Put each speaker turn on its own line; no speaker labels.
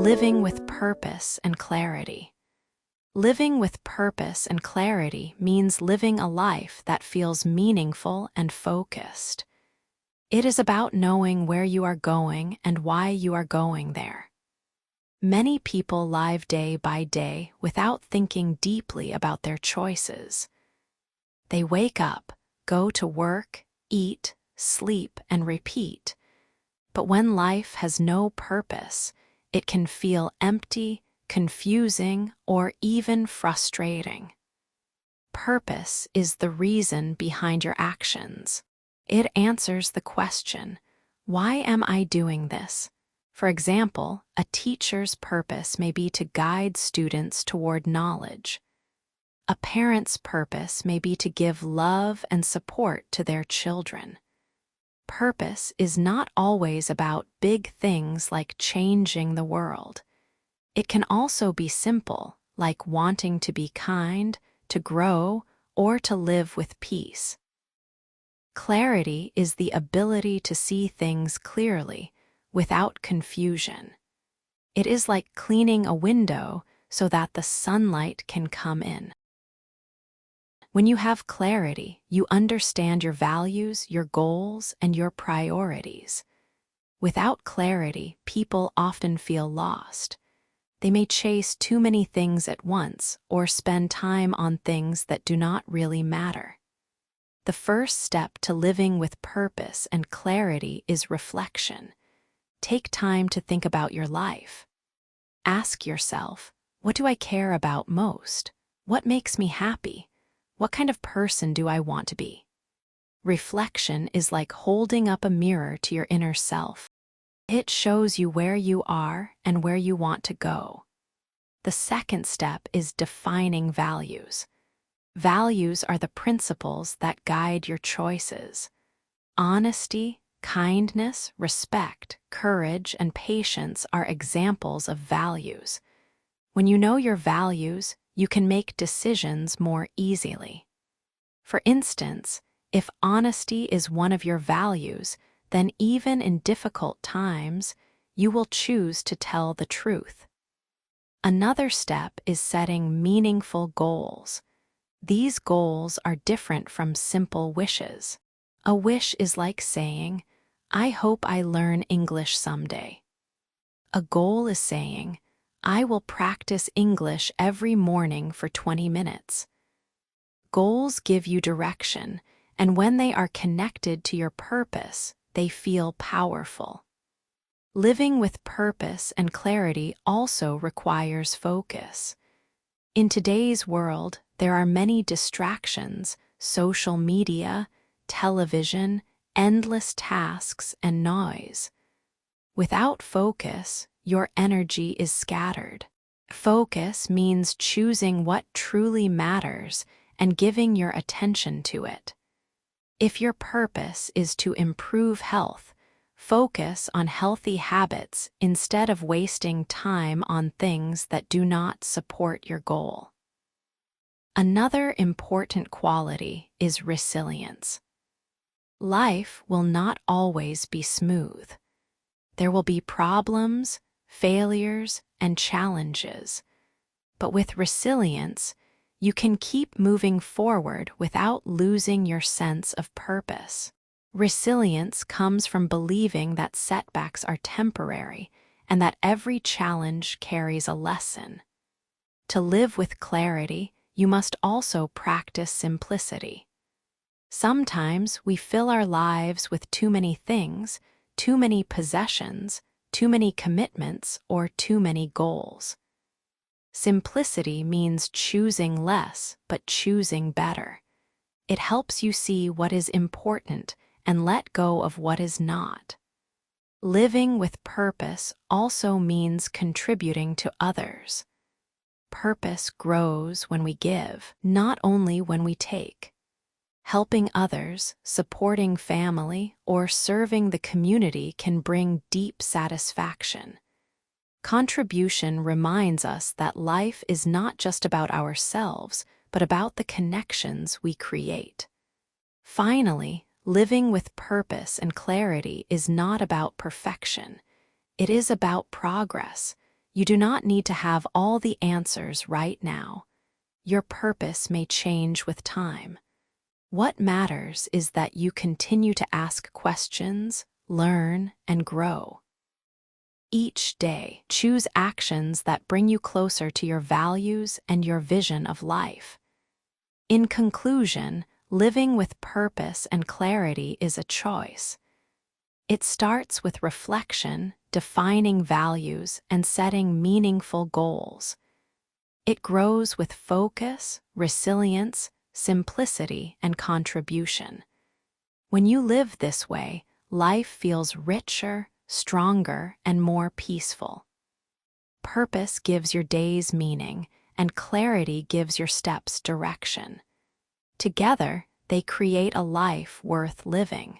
living with purpose and clarity. Living with purpose and clarity means living a life that feels meaningful and focused. It is about knowing where you are going and why you are going there. Many people live day by day without thinking deeply about their choices. They wake up, go to work, eat, sleep, and repeat. But when life has no purpose, it can feel empty, confusing, or even frustrating. Purpose is the reason behind your actions. It answers the question, why am I doing this? For example, a teacher's purpose may be to guide students toward knowledge. A parent's purpose may be to give love and support to their children. Purpose is not always about big things like changing the world. It can also be simple, like wanting to be kind, to grow, or to live with peace. Clarity is the ability to see things clearly, without confusion. It is like cleaning a window so that the sunlight can come in. When you have clarity, you understand your values, your goals, and your priorities. Without clarity, people often feel lost. They may chase too many things at once or spend time on things that do not really matter. The first step to living with purpose and clarity is reflection. Take time to think about your life. Ask yourself, what do I care about most? What makes me happy? What kind of person do I want to be? Reflection is like holding up a mirror to your inner self. It shows you where you are and where you want to go. The second step is defining values. Values are the principles that guide your choices. Honesty, kindness, respect, courage, and patience are examples of values. When you know your values, you can make decisions more easily. For instance, if honesty is one of your values, then even in difficult times, you will choose to tell the truth. Another step is setting meaningful goals. These goals are different from simple wishes. A wish is like saying, I hope I learn English someday. A goal is saying, I will practice English every morning for 20 minutes. Goals give you direction, and when they are connected to your purpose, they feel powerful. Living with purpose and clarity also requires focus. In today's world, there are many distractions: social media, television, endless tasks, and noise. Without focus, your energy is scattered. Focus means choosing what truly matters and giving your attention to it. If your purpose is to improve health, focus on healthy habits instead of wasting time on things that do not support your goal. Another important quality is resilience. Life will not always be smooth. There will be problems, failures, and challenges. But with resilience, you can keep moving forward without losing your sense of purpose. Resilience comes from believing that setbacks are temporary and that every challenge carries a lesson. To live with clarity, you must also practice simplicity. Sometimes we fill our lives with too many things, too many possessions, too many commitments, or too many goals. Simplicity means choosing less but choosing better. It helps you see what is important and let go of what is not. Living with purpose also means contributing to others. Purpose grows when we give, not only when we take. Helping others, supporting family, or serving the community can bring deep satisfaction. Contribution reminds us that life is not just about ourselves, but about the connections we create. Finally, living with purpose and clarity is not about perfection. It is about progress. You do not need to have all the answers right now. Your purpose may change with time. What matters is that you continue to ask questions, learn, and grow. Each day, choose actions that bring you closer to your values and your vision of life. In conclusion, living with purpose and clarity is a choice. It starts with reflection, defining values, and setting meaningful goals. It grows with focus, resilience, simplicity, and contribution. When you live this way, life feels richer, stronger, and more peaceful. Purpose gives your days meaning, and clarity gives your steps direction. Together, they create a life worth living.